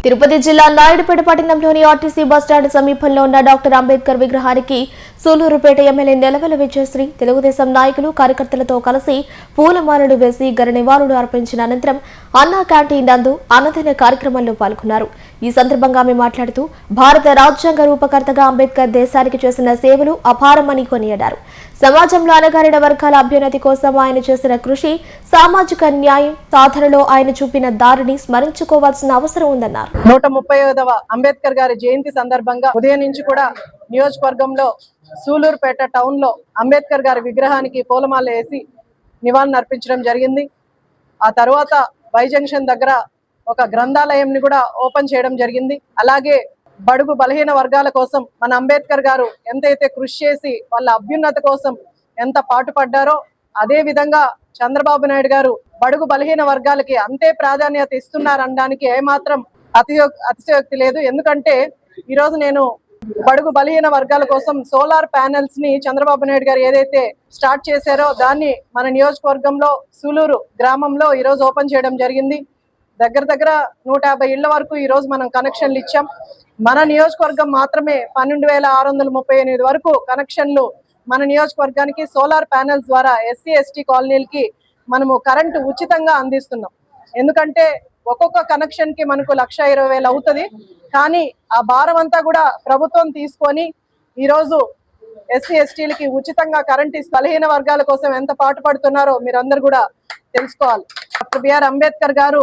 తిరుపతి జిల్లా నాయుడుపేట పట్టణంలోని RTC bus stand సమీపంలో ఉన్న డాక్టర్ అంబేద్కర్ విగ్రహానికి సూలూరుపేట ఎమ్మెల్యే నెలవెల విజయశ్రీ తెలుగుదేశం నాయకులు కార్యకర్తలతో కలిసి పూలమాలలు వేసి ఘన నివాళులు అర్పించిన అనంతరం అన్నా క్యాంటీన్ నందు అన్నదాన కార్యక్రమంలో పాల్గొన్నారు. ఈ సందర్భంగా ఆమె మాట్లాడుతూ భారత రాజ్యాంగ రూపకర్తగా అంబేద్కర్ దేశానికి చేసిన సేవలు అపారమని కొనియాడారు. సమాజంలో అణగారిన వర్గాల అభ్యున్నతి కోసం ఆయన చేసిన కృషి, సామాజిక న్యాయం సాధనలో ఆయన చూపిన దారిని స్మరించుకోవాల్సిన అవసరం ఉందన్నారు. 135వ అంబేద్కర్ గారి జయంతి సందర్భంగా ఉదయం నుంచి కూడా నియోజకవర్గంలో సూలూరుపేట టౌన్ లో అంబేద్కర్ గారి విగ్రహానికి పూలమాల వేసి నివాళులు అర్పించడం జరిగింది. ఆ తర్వాత వై జంక్షన్ దగ్గర ఒక గ్రంథాలయంని కూడా ఓపెన్ చేయడం జరిగింది. అలాగే బడుగు బలహీన వర్గాల కోసం మన అంబేద్కర్ గారు ఎంతైతే కృషి చేసి వాళ్ళ అభ్యున్నతి కోసం ఎంత పాటుపడ్డారో అదే విధంగా చంద్రబాబు నాయుడు గారు బడుగు బలహీన వర్గాలకి అంతే ప్రాధాన్యత ఇస్తున్నారనడానికి ఏమాత్రం అతిశయోక్తి లేదు. ఎందుకంటే ఈరోజు నేను బడుగు బలహీన వర్గాల కోసం సోలార్ ప్యానెల్స్ ని చంద్రబాబు నాయుడు గారు ఏదైతే స్టార్ట్ చేశారో దాన్ని మన నియోజకవర్గంలో సూలూరు గ్రామంలో ఈరోజు ఓపెన్ చేయడం జరిగింది. దగ్గర 150 ఇళ్ల వరకు ఈ రోజు మనం కనెక్షన్లు ఇచ్చాం. మన నియోజకవర్గం మాత్రమే 12,638 వరకు కనెక్షన్లు మన నియోజకవర్గానికి సోలార్ ప్యానెల్స్ ద్వారా ఎస్సీ ఎస్టీ కాలనీలకి మనము కరెంటు ఉచితంగా అందిస్తున్నాం. ఎందుకంటే ఒక్కొక్క కనెక్షన్ కి మనకు 1,20,000 అవుతుంది. కానీ ఆ భారం అంతా కూడా ప్రభుత్వం తీసుకొని ఈరోజు ఎస్సీ ఎస్టీలకి ఉచితంగా కరెంట్ ఇస్తూ బలహీన వర్గాల కోసం ఎంత పాటుపడుతున్నారో మీరందరూ కూడా తెలుసుకోవాలి. డాక్టర్ బిఆర్ అంబేద్కర్ గారు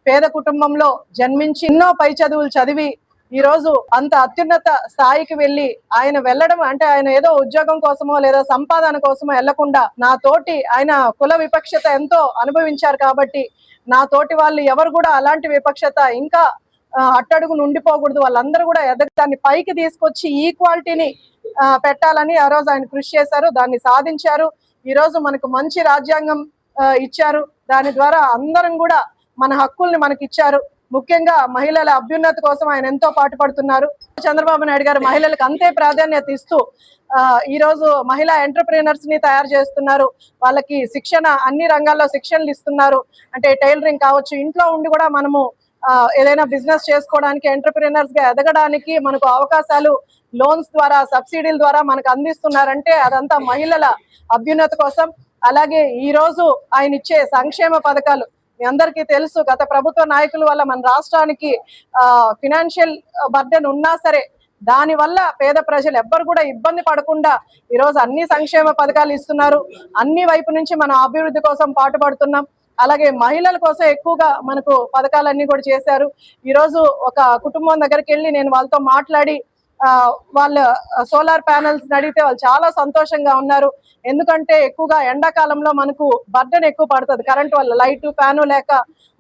పేద కుటుంబంలో జన్మించి ఎన్నో పై చదువులు చదివి ఈ రోజు అంత అత్యున్నత స్థాయికి వెళ్లి ఆయన వెళ్ళడం అంటే ఆయన ఏదో ఉద్యోగం కోసమో లేదా సంపాదన కోసమో వెళ్లకుండా నా తోటి ఆయన కుల విపక్షత ఎంతో అనుభవించారు. కాబట్టి నా తోటి వాళ్ళు ఎవరు కూడా అలాంటి విపక్షత ఇంకా అట్టడుగును ఉండిపోకూడదు, వాళ్ళందరూ కూడా దాన్ని పైకి తీసుకొచ్చి ఈక్వాలిటీని పెట్టాలని ఆ రోజు ఆయన కృషి చేశారు. దాన్ని సాధించారు. ఈ రోజు మనకు మంచి రాజ్యాంగం ఇచ్చారు. దాని ద్వారా అందరం కూడా మన హక్కుల్ని మనకి ఇచ్చారు. ముఖ్యంగా మహిళల అభ్యున్నతి కోసం ఆయన ఎంతో పాటుపడుతున్నారు. చంద్రబాబు నాయుడు గారు మహిళలకు అంతే ప్రాధాన్యత ఇస్తూ ఈ రోజు మహిళా ఎంటర్‌ప్రెన్యూర్స్ ని తయారు చేస్తున్నారు. వాళ్ళకి శిక్షణ అన్ని రంగాల్లో శిక్షణలు ఇస్తున్నారు. అంటే టైలరింగ్ కావచ్చు, ఇంట్లో ఉండి కూడా మనము ఏదైనా బిజినెస్ చేసుకోవడానికి ఎంటర్‌ప్రెన్యూర్స్ గా ఎదగడానికి మనకు అవకాశాలు లోన్స్ ద్వారా సబ్సిడీల ద్వారా మనకు అందిస్తున్నారంటే అదంతా మహిళల అభ్యున్నతి కోసం. అలాగే ఈ రోజు ఆయన ఇచ్చే సంక్షేమ పథకాలు మీ అందరికీ తెలుసు. గత ప్రభుత్వ నాయకుల వల్ల మన రాష్ట్రానికి ఫినాన్షియల్ బర్డెన్ ఉన్నా సరే దాని వల్ల పేద ప్రజలు ఎవ్వరు కూడా ఇబ్బంది పడకుండా ఈరోజు అన్ని సంక్షేమ పథకాలు ఇస్తున్నారు. అన్ని వైపు నుంచి మన అభివృద్ధి కోసం పాటుపడుతున్నాం. అలాగే మహిళల కోసం ఎక్కువగా మనకు పథకాలన్నీ కూడా చేశారు. ఈరోజు ఒక కుటుంబం దగ్గరికి వెళ్ళి నేను వాళ్ళతో మాట్లాడి వాళ్ళ సోలార్ ప్యానెల్స్ అడిగితే వాళ్ళు చాలా సంతోషంగా ఉన్నారు. ఎందుకంటే ఎక్కువగా ఎండాకాలంలో మనకు బర్డెన్ ఎక్కువ పడుతుంది. కరెంట్ వల్ల లైట్ ఫ్యాను లేక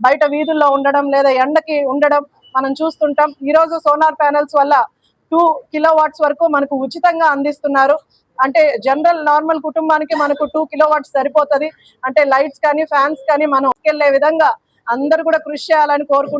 బయట వీధుల్లో ఉండడం లేదా ఎండకి ఉండడం మనం చూస్తుంటాం. ఈరోజు సోలార్ ప్యానెల్స్ వల్ల 2 కిలోవాట్స్ వరకు మనకు ఉచితంగా అందిస్తున్నారు. అంటే జనరల్ నార్మల్ కుటుంబానికి మనకు 2 కిలోవాట్స్ సరిపోతుంది. అంటే లైట్స్ కానీ ఫ్యాన్స్ కానీ మనం వెళ్ళే విధంగా అందరూ కూడా కృషి చేయాలని కోరుకుంటున్నాం.